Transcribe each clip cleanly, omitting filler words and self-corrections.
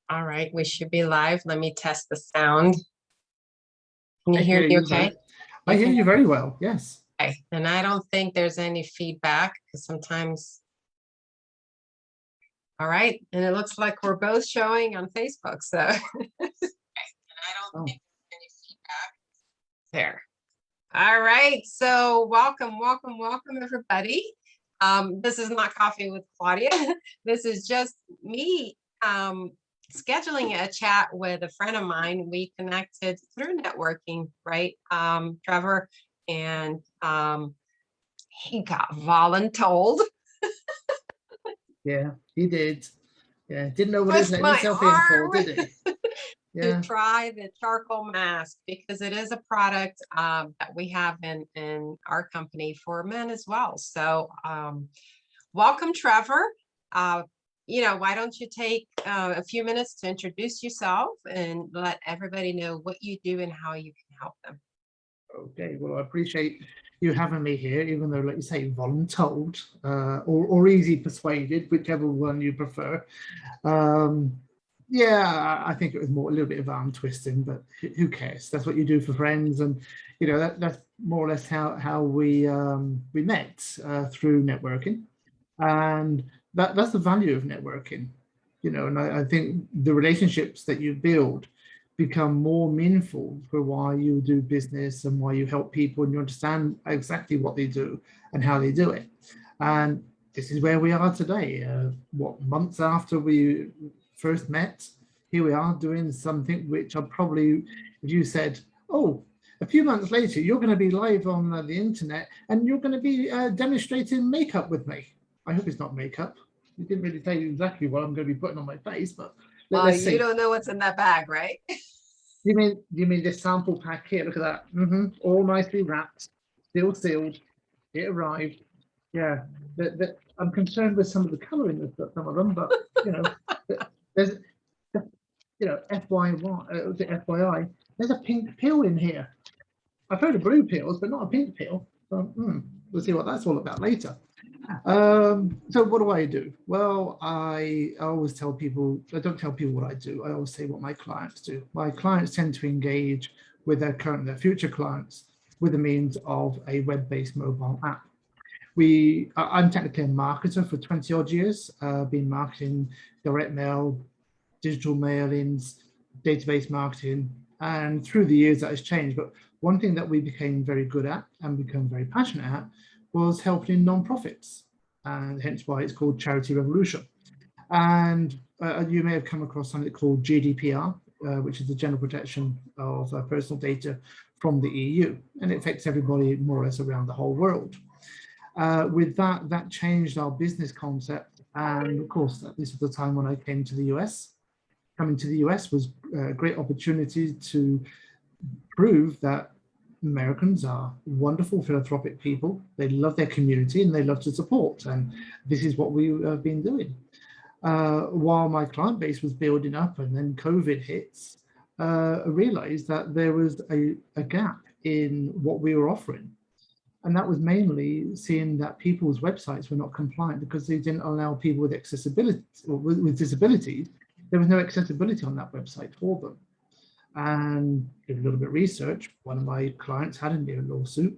All right, we should be live. Let me test the sound. Can you I hear hear me you okay? I hear you very well, yes. Okay. And I don't think there's any feedback because sometimes. All right, and it looks like we're both showing on Facebook, so. Okay. And I don't think there's any feedback. There. All right, so welcome, everybody. This is not Coffee with Claudia. This is just me scheduling a chat with a friend of mine. We connected through networking, right? Trevor, and he got voluntold. Yeah, he did. Yeah, didn't know what he was Twist letting my himself in for, arm. did he? Yeah. To try the charcoal mask because it is a product that we have in our company for men as well. So welcome, Trevor. Why don't you take a few minutes to introduce yourself and let everybody know what you do and how you can help them. Okay, well, I appreciate you having me here, even though, like you say, voluntold or easy persuaded, whichever one you prefer. Yeah, I think it was more a little bit of arm twisting, but who cares? That's what you do for friends, and that's more or less how we met through networking, and that's the value of networking, And I think the relationships that you build become more meaningful for why you do business and why you help people, and you understand exactly what they do and how they do it, and this is where we are today. Months after we first met, here we are doing something which I probably, if you said, oh, a few months later, you're going to be live on the internet and you're going to be demonstrating makeup with me. I hope it's not makeup. You didn't really tell you exactly what I'm going to be putting on my face, but let's see. You don't know what's in that bag, right? You mean this sample pack here? Look at that. All nicely wrapped, still sealed. It arrived. Yeah. I'm concerned with some of the colouring of some of them, but there's FYI, there's a pink pill in here. I've heard of blue pills, but not a pink pill. So, we'll see what that's all about later. So what do I do? Well, I always tell people, I don't tell people what I do. I always say what my clients do. My clients tend to engage with their future clients with the means of a web-based mobile app. I'm technically a marketer for 20 odd years, been marketing direct mail, digital mailings, database marketing, and through the years that has changed. But one thing that we became very good at and become very passionate at was helping non-profits, and hence why it's called Charity Revolution. And you may have come across something called GDPR, which is the General Protection of Personal Data from the EU, and it affects everybody more or less around the whole world. With that changed our business concept, and of course, this was the time when I came to the US. Coming to the US was a great opportunity to prove that Americans are wonderful philanthropic people. They love their community and they love to support, and this is what we have been doing. While my client base was building up and then COVID hits, I realized that there was a gap in what we were offering. And that was mainly seeing that people's websites were not compliant because they didn't allow people with accessibility or with disabilities. There was no accessibility on that website for them. And did a little bit of research. One of my clients had a near lawsuit,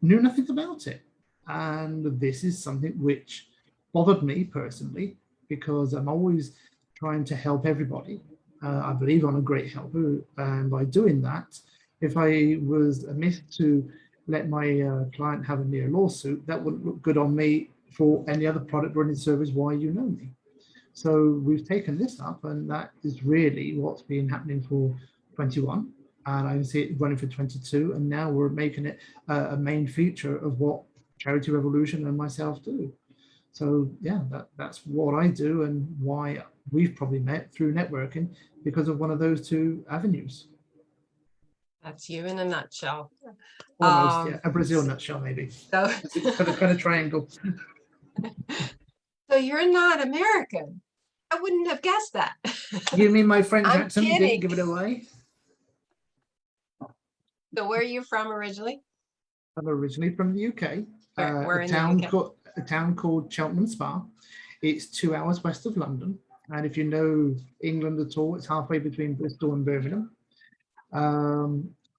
knew nothing about it. And this is something which bothered me personally, because I'm always trying to help everybody. I believe I'm a great helper. And by doing that, if I was amiss to let my client have a near lawsuit, that wouldn't look good on me for any other product or any service why you know me. So we've taken this up, and that is really what's been happening for 21, and I can see it running for 22, and now we're making it a main feature of what Charity Revolution and myself do. So yeah, that's what I do and why we've probably met through networking, because of one of those two avenues. That's you in a nutshell. Almost, yeah, a Brazil nutshell maybe. So kind of triangle. So you're not American. I wouldn't have guessed that. You mean my French I'm accent kidding. didn't give it away? So where are you from originally? I'm originally from the UK. Where a town called Cheltenham Spa. It's 2 hours west of London. And if you know England at all, it's halfway between Bristol and Birmingham.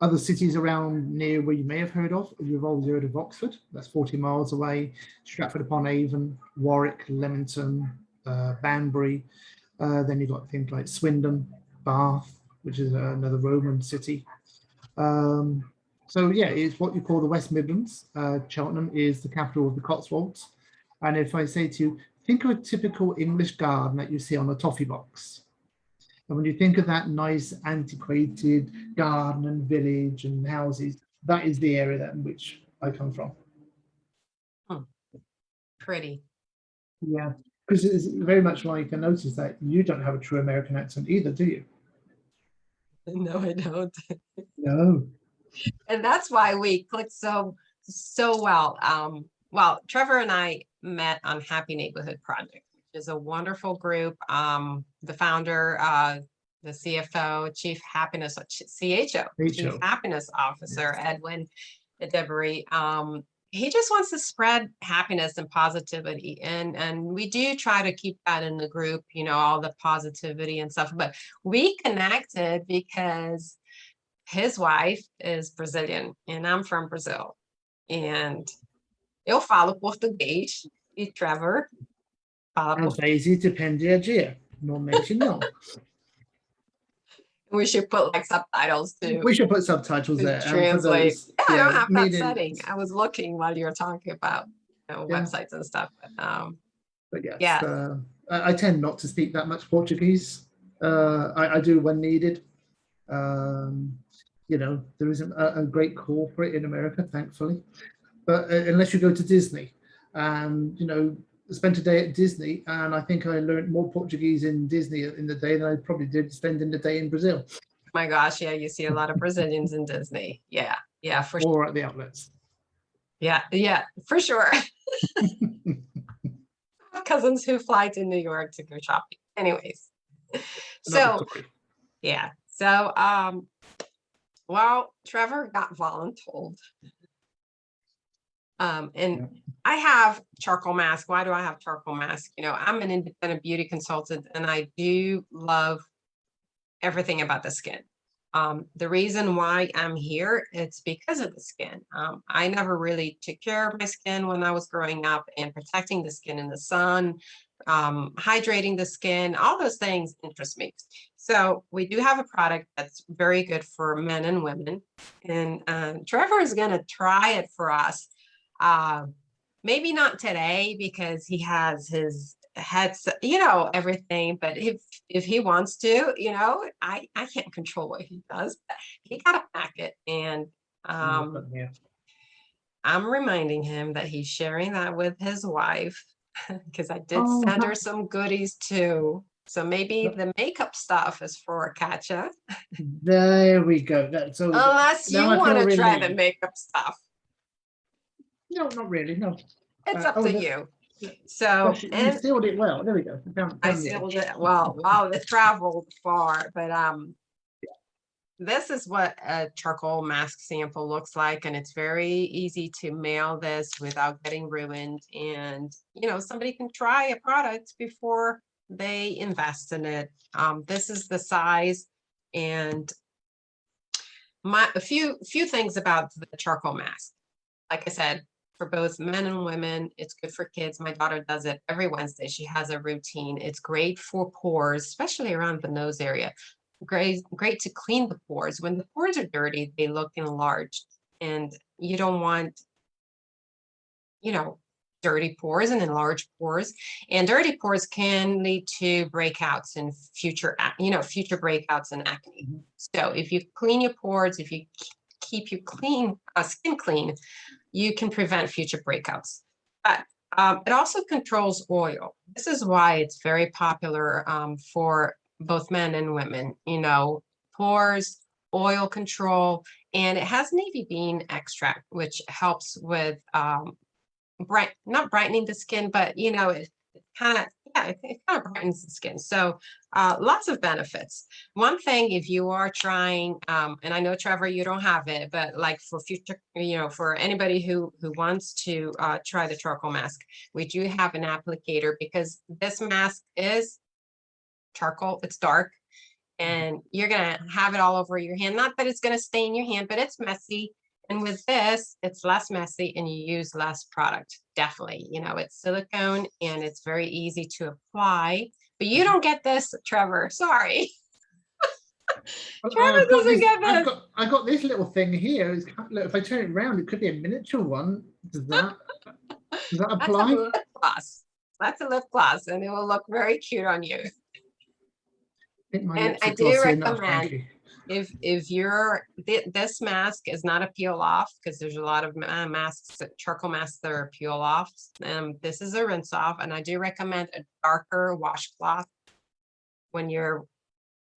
Other cities around near where you may have heard of, you've always heard of Oxford, that's 40 miles away, Stratford upon Avon, Warwick, Leamington, Banbury. Then you've got things like Swindon, Bath, which is another Roman city. So yeah, it's what you call the West Midlands. Cheltenham is the capital of the Cotswolds. And if I say to you, think of a typical English garden that you see on a toffee box. And when you think of that nice antiquated garden and village and houses, that is the area that in which I come from. Pretty. Yeah, because it's very much like I noticed that you don't have a true American accent either, do you? No, I don't. No. And that's why we clicked so well. Well, Trevor and I met on Happy Neighborhood Project, which is a wonderful group. The founder, the CFO, Chief Happiness, CHO, Chief Happiness Officer, Edwin Debris. He just wants to spread happiness and positivity, and we do try to keep that in the group, you know, all the positivity and stuff. But we connected because his wife is Brazilian and I'm from Brazil. And eu falo português e Trevor fala Às vezes depende do dia. Normalmente não. We should put like subtitles too. We should put subtitles there. Translate. Those, I don't have that setting. I was looking while you were talking about websites and stuff. But yes, I tend not to speak that much Portuguese. I do when needed. You know, there isn't a great call for it in America, thankfully. But unless you go to Disney and, you know, spent a day at Disney, and I think I learned more Portuguese in Disney in the day than I probably did spending the day in Brazil. My gosh, yeah, you see a lot of Brazilians in Disney. Yeah, for sure. Or at the outlets. Yeah, for sure. Cousins who fly to New York to go shopping. Anyways, so yeah, so well, Trevor got voluntold. And I have charcoal mask. Why do I have charcoal mask? You know, I'm an independent beauty consultant and I do love everything about the skin. The reason why I'm here, it's because of the skin. I never really took care of my skin when I was growing up, and protecting the skin in the sun, hydrating the skin, all those things interest me. So we do have a product that's very good for men and women. And Trevor is going to try it for us. Maybe not today because he has his headset, you know, everything. But if he wants to, you know, I can't control what he does. But he got to pack it, and I'm reminding him that he's sharing that with his wife because I did send her some goodies too. So maybe the makeup stuff is for Katja. There we go. So unless you want to try the makeup stuff. No, not really. No, it's up to you. So you sealed it well. There we go. I sealed it well. Wow, it traveled far, but this is what a charcoal mask sample looks like, and it's very easy to mail this without getting ruined. And you know, somebody can try a product before they invest in it. This is the size, and a few things about the charcoal mask. Like I said, for both men and women, it's good for kids. My daughter does it every Wednesday. She has a routine. It's great for pores, especially around the nose area. Great to clean the pores. When the pores are dirty, they look enlarged, and you don't want, you know, dirty pores and enlarged pores. And dirty pores can lead to breakouts in future breakouts and acne. So if you clean your pores, if you keep your skin clean, you can prevent future breakouts. But it also controls oil. This is why it's very popular for both men and women. You know, pores, oil control, and it has navy bean extract, which helps with not brightening the skin, but you know, it kind of brightens the skin. So lots of benefits. One thing, if you are trying, and I know Trevor, you don't have it, but like for future, you know, for anybody who wants to try the charcoal mask, we do have an applicator, because this mask is charcoal, it's dark. And you're gonna have it all over your hand. Not that it's gonna stain your hand, but it's messy. And with this, it's less messy and you use less product. Definitely, you know, it's silicone and it's very easy to apply. But you don't get this, Trevor. Sorry. Trevor doesn't get this. I've got this little thing here. Look, if I turn it around, it could be a miniature one. Does that apply? That's a lip gloss. That's a lip gloss, and it will look very cute on you. And I do recommend if you're this mask is not a peel off, because there's a lot of masks, charcoal masks that are peel off. This is a rinse off, and I do recommend a darker washcloth when you're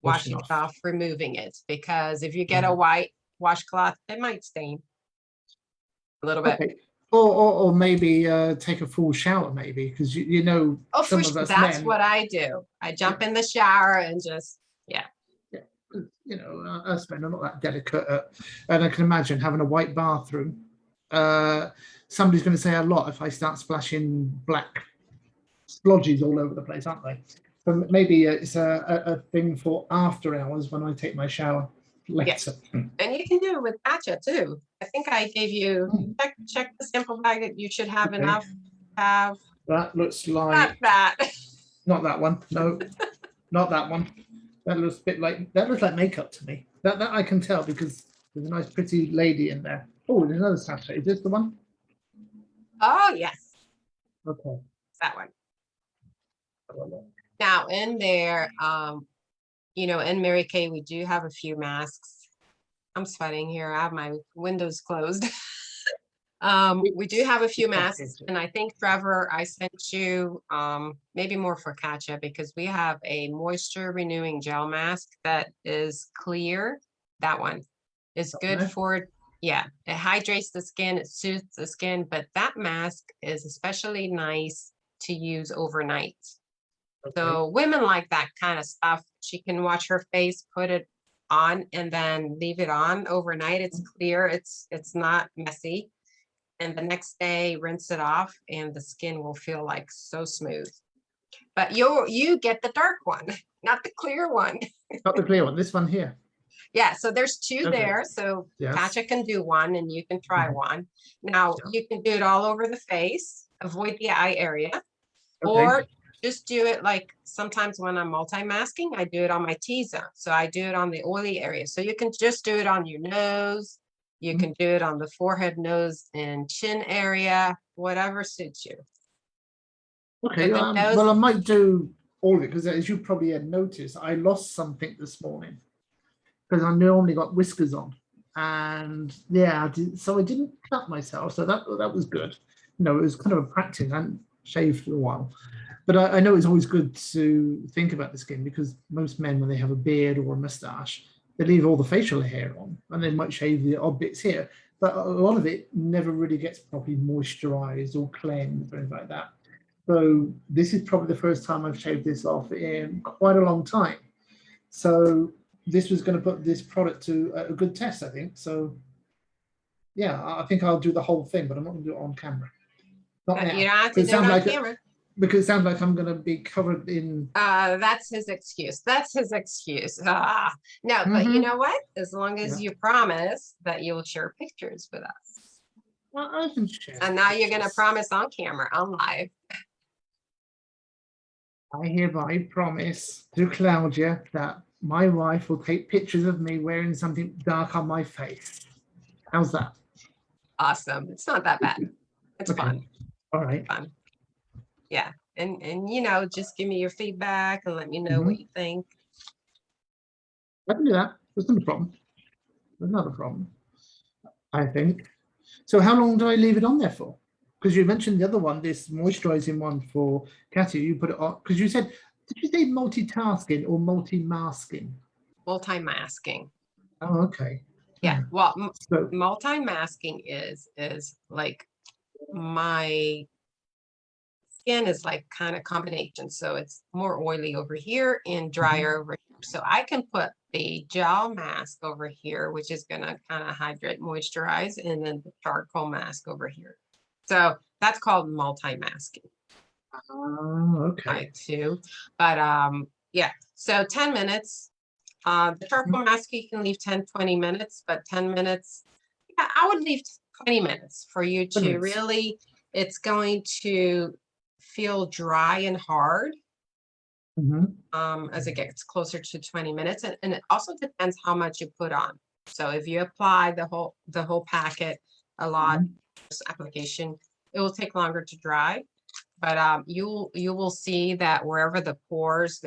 washing it off, removing it, because if you get a white washcloth, it might stain a little bit. Okay. Or maybe take a full shower, maybe, because you know, some of us that's men, what I do. I jump in the shower and just you know, us men are not that delicate, and I can imagine having a white bathroom. Somebody's going to say a lot if I start splashing black splodges all over the place, aren't they? So maybe it's a thing for after hours when I take my shower later. And you can do it with matcha too. I think I gave you check the sample bag that you should have enough. That looks like not that one. No, not that one. That looks a bit like makeup to me. That I can tell because there's a nice pretty lady in there. Oh, there's another sachet. Is this the one? Oh yes. Okay. It's that one. Now in there, you know, in Mary Kay, we do have a few masks. I'm sweating here. I have my windows closed. We do have a few masks, and I think Trevor, I sent you maybe more for Katja, because we have a moisture renewing gel mask that is clear. That one is good for, it hydrates the skin, it soothes the skin, but that mask is especially nice to use overnight. So women like that kind of stuff. She can wash her face, put it on, and then leave it on overnight. It's clear, it's not messy. And the next day, rinse it off, and the skin will feel like so smooth. But you get the dark one, not the clear one. Not the clear one. This one here. Yeah. So there's two there. So Katja can do one, and you can try one. Now you can do it all over the face. Avoid the eye area, or just do it like sometimes when I'm multi-masking, I do it on my T-zone. So I do it on the oily area. So you can just do it on your nose. You can do it on the forehead, nose, and chin area, whatever suits you. Okay, well, I might do all of it, because as you probably had noticed, I lost something this morning because I normally got whiskers on. And so I didn't cut myself. So that was good. You know, it was kind of a practice. I hadn't shaved for a while. But I know it's always good to think about the skin, because most men, when they have a beard or a mustache, they leave all the facial hair on, and they might shave the odd bits here, but a lot of it never really gets properly moisturized or cleansed or anything like that. So this is probably the first time I've shaved this off in quite a long time. So this was going to put this product to a good test, I think. So yeah, I think I'll do the whole thing, but I'm not going to do it on camera. Not now. You don't have to do it on camera. Because it sounds like I'm going to be covered in. That's his excuse. That's his excuse. No, but you know what? As long as you promise that you'll share pictures with us. Well, I can share. And now you're going to promise on camera, on live. I hereby promise to Claudia that my wife will take pictures of me wearing something dark on my face. How's that? Awesome. It's not that bad. It's fun. All right. Fun. Yeah. And you know, just give me your feedback and let me know what you think. I can do that. There's not a problem. There's not a problem, I think. So how long do I leave it on there for? Because you mentioned the other one, this moisturizing one for Katja, you put it on, because you said, did you say multitasking or multi-masking? Multi-masking. Oh, okay. Yeah. Well, multi-masking is like my skin is like kind of combination. So it's more oily over here and drier over here. So I can put the gel mask over here, which is going to kind of hydrate, moisturize, and then the charcoal mask over here. So that's called multi-masking. Oh, okay. Too. But Yeah, so 10 minutes. The charcoal mask, you can leave 10, 20 minutes, but 10 minutes, yeah, I would leave 20 minutes for you 20 to minutes. really, it's going to feel dry and hard Mhm. as it gets closer to 20 minutes. And it also depends how much you put on. So if you apply the whole packet a lot, this application, it will take longer to dry. But you will see that wherever the pores,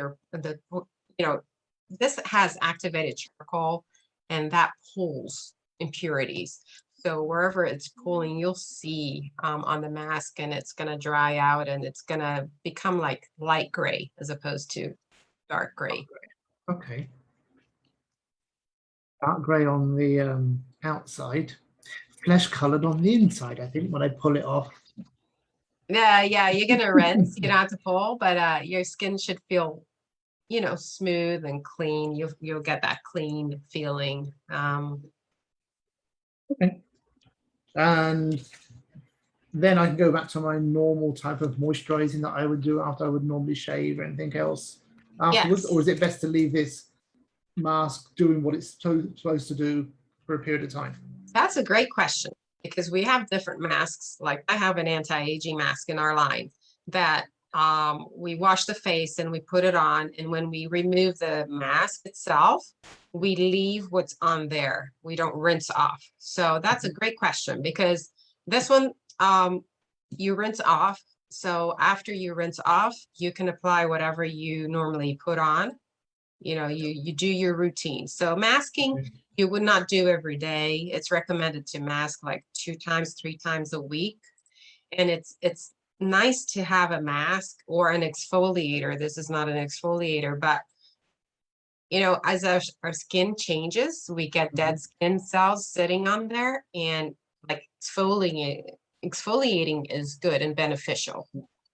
this has activated charcoal, and that pulls impurities. So wherever it's pulling, you'll see on the mask, and it's going to dry out, and it's going to become like light gray as opposed to dark gray. Okay. Dark grey on the outside, flesh coloured on the inside, I think, when I pull it off. Yeah, you're going to rinse. You don't have to pull, but your skin should feel, smooth and clean. You'll get that clean feeling. Okay. And then I can go back to my normal type of moisturizing that I would do after I would normally shave or anything else afterwards. Yes. Or is it best to leave this mask doing what it's supposed to do for a period of time? That's a great question, because we have different masks. Like I have an anti-aging mask in our line that we wash the face and we put it on. And when we remove the mask itself, we leave what's on there. We don't rinse off. So that's a great question, because this one, you rinse off. So after you rinse off, you can apply whatever you normally put on. You do your routine. So masking, Okay. you would not do every day. It's recommended to mask like 2 times, 3 times a week. And it's nice to have a mask or an exfoliator. This is not an exfoliator, but as our skin changes, we get dead skin cells sitting on there, and like exfoliating is good and beneficial.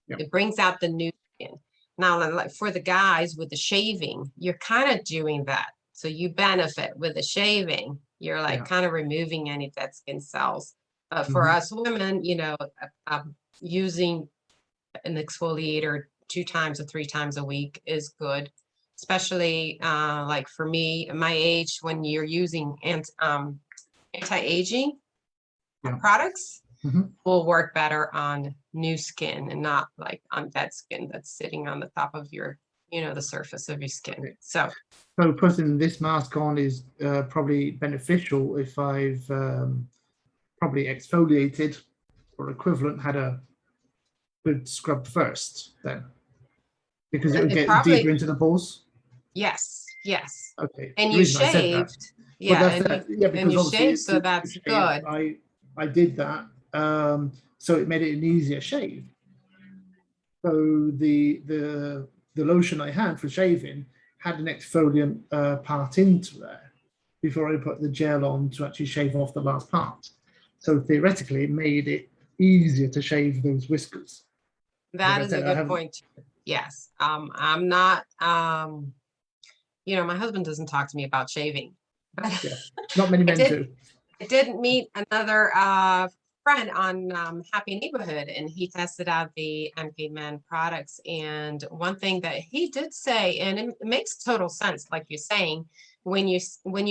Yep. It brings out the new skin. Now, like for the guys with the shaving, you're kind of doing that. So you benefit with the shaving. You're like kind of removing any dead skin cells. For us women, using an exfoliator 2 times or 3 times a week is good, especially like for me, my age, when you're using anti-aging products. Will work better on new skin and not like on dead skin that's sitting on the top of your, the surface of your skin. So putting this mask on is probably beneficial if I've probably exfoliated or equivalent, had a good scrub first, then, because it would get probably deeper into the pores. Yes. Okay. And The you reason I said that, shaved. but that's And that. Yeah, because you obviously shaved, so that's shave, good. I did that, so it made it an easier shave. So the lotion I had for shaving had an exfoliant part into there before I put the gel on to actually shave off the last part. So theoretically, it made it easier to shave those whiskers. That is a good point. Yes. I'm not, my husband doesn't talk to me about shaving. Yeah, not many men do. I did meet another friend on Happy Neighborhood, and he tested out the MP Men products. And one thing that he did say, and it makes total sense, like you're saying, when you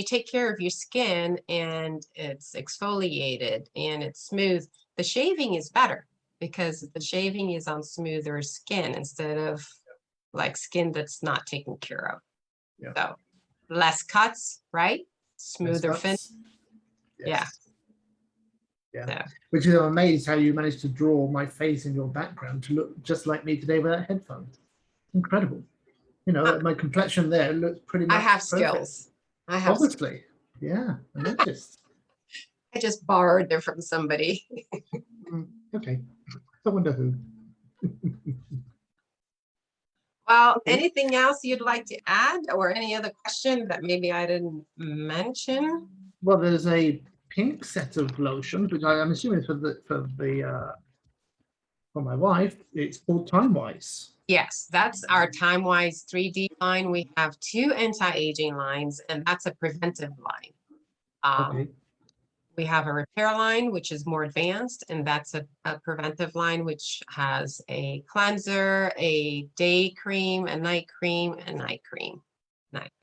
take care of your skin and it's exfoliated and it's smooth, the shaving is better, because the shaving is on smoother skin instead of like skin that's not taken care of. Yeah. So less cuts, right? Smoother fin. Yes. Yeah. Yeah. Which is, I'm amazed how you managed to draw my face in your background to look just like me today without headphones. Incredible. My complexion there looks pretty much I have perfect. skills. I have Obviously. Yeah, I noticed. I just borrowed it from somebody. Okay. I wonder who. Well, anything else you'd like to add, or any other question that maybe I didn't mention? Well, there's a pink set of lotions, which I'm assuming is for my wife. It's called Time Wise. Yes, that's our Time Wise 3D line. We have 2 anti-aging lines, and that's a preventive line. Okay. We have a repair line, which is more advanced, and that's a preventive line, which has a cleanser, a day cream, a night cream, and night cream.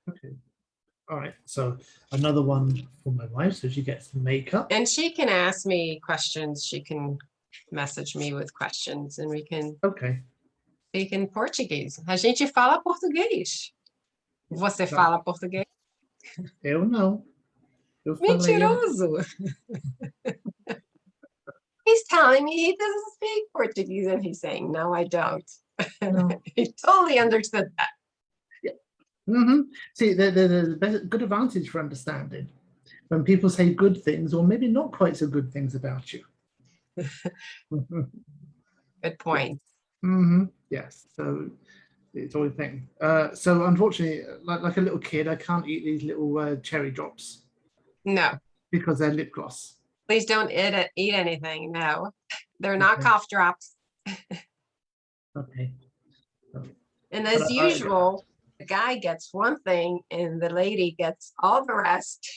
Okay. All right. So another one for my wife, so she gets makeup. And she can ask me questions. She can message me with questions, and we can Okay. speak in Portuguese. A gente fala português. Você Tá. fala português? Eu não. Eu falei. Mentiroso. He's telling me he doesn't speak Portuguese, and he's saying, no, I don't. No. He totally understood that. See, there's a good advantage for understanding when people say good things, or maybe not quite so good things about you. Good point. Yes. So it's always a thing. So unfortunately, like a little kid, I can't eat these little cherry drops No, because they're lip gloss. please don't eat anything. No, they're not Okay. cough drops. Okay. And as usual, the guy gets one thing and the lady gets all the rest.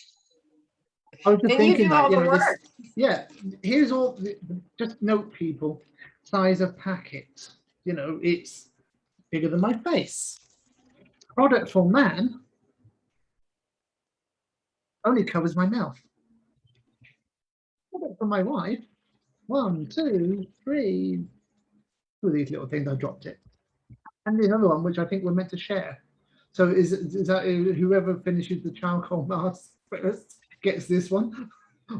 I was just And you thinking do that, all the work. yeah, here's all, just note people, size of packet, it's bigger than my face. Product for man only covers my mouth. Product for my wife, 1, 2, 3, two of these little things, I dropped it. And the other one, which I think we're meant to share. So is that whoever finishes the charcoal mask first gets this one?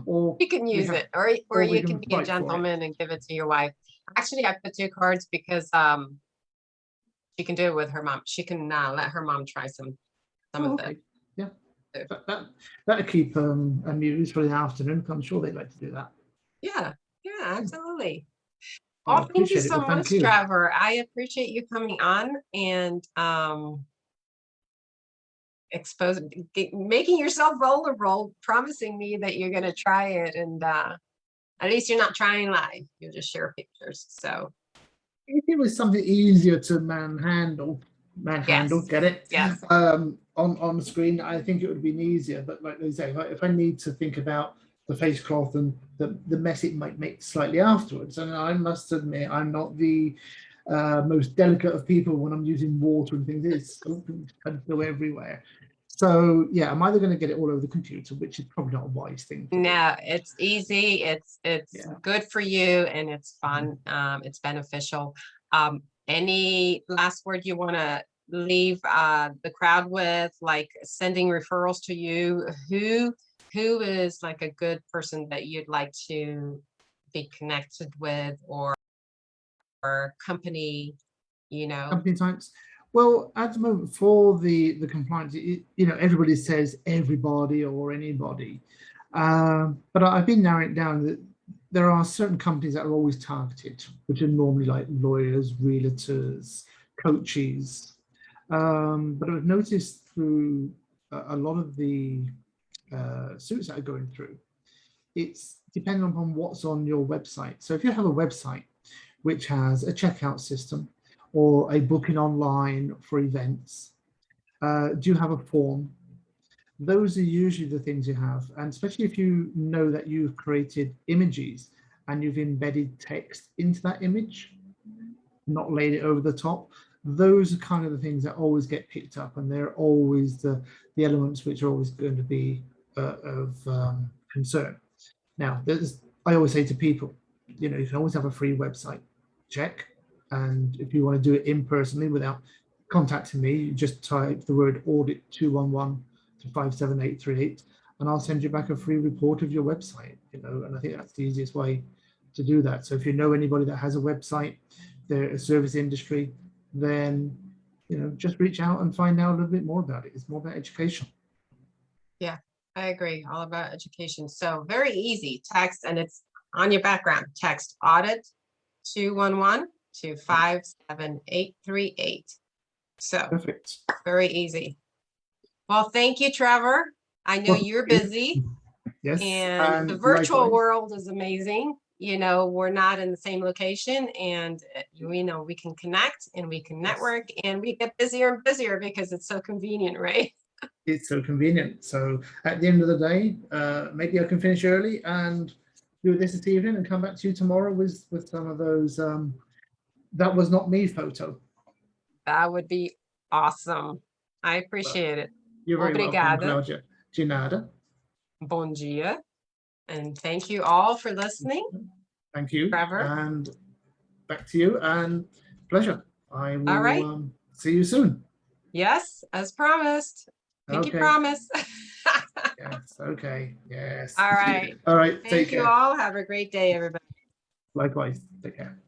Or You can use it, or we you can can be a fight for it. gentleman and give it to your wife. Actually, I put 2 cards because she can do it with her mom. She can let her mom try some of it. Yeah, that'll keep amused for the afternoon. I'm sure they'd like to do that. Yeah, absolutely. I Oh, thank you appreciate it. so Well, thank much, you. Trevor. I appreciate you coming on and making yourself vulnerable, promising me that you're going to try it. And at least you're not trying live. You'll just share pictures. So If it was something easier to manhandle, Yes. get it? Yes. On the screen, I think it would have been easier. But like they say, if I need to think about the face cloth and the mess it might make slightly afterwards, and I must admit, I'm not the most delicate of people when I'm using water and things. It's kind of go everywhere. So yeah, I'm either going to get it all over the computer, which is probably not a wise thing to do. No, it's easy. It's Yeah. good for you and it's fun. It's beneficial. Any last word you want to leave the crowd with, like sending referrals to you? Who is like a good person that you'd like to be connected with, or company, Company types. Well, at the moment for the compliance, everybody says everybody or anybody, but I've been narrowing it down that there are certain companies that are always targeted, which are normally like lawyers, realtors, coaches. But I've noticed through a lot of the suits that are going through, it's depending upon what's on your website. So if you have a website which has a checkout system or a booking online for events, do you have a form? Those are usually the things you have. And especially if you know that you've created images and you've embedded text into that image, not laid it over the top, those are kind of the things that always get picked up, and they're always the elements which are always going to be of concern. Now, I always say to people, you can always have a free website, check. And if you want to do it impersonally without contacting me, you just type the word audit 211 to 57838, and I'll send you back a free report of your website, and I think that's the easiest way to do that. So if you know anybody that has a website, they're a service industry, then, just reach out and find out a little bit more about it. It's more about education. Yeah, I agree. All about education. So very easy. Text, and it's on your background. Text audit 211 to 57838. So Perfect. very easy. Well, thank you, Trevor. I know you're busy. Yes. And the virtual world is amazing. We're not in the same location, and we can connect and we can network, and we get busier and busier because it's so convenient, right? It's so convenient. So at the end of the day, maybe I can finish early and do this evening and come back to you tomorrow with some of those that was not me photo. That would be awesome. I Well, appreciate it. you're very welcome, Obrigada. Claudia. De nada. Bom dia. And thank you all for listening. Thank you. Trevor. And back to you, and pleasure. I will All right. See you soon. Yes, as promised. Pinky Okay. promise. Yes. Okay. Yes. All right. All right. Thank Take you care. all. Have a great day, everybody. Likewise. Take care.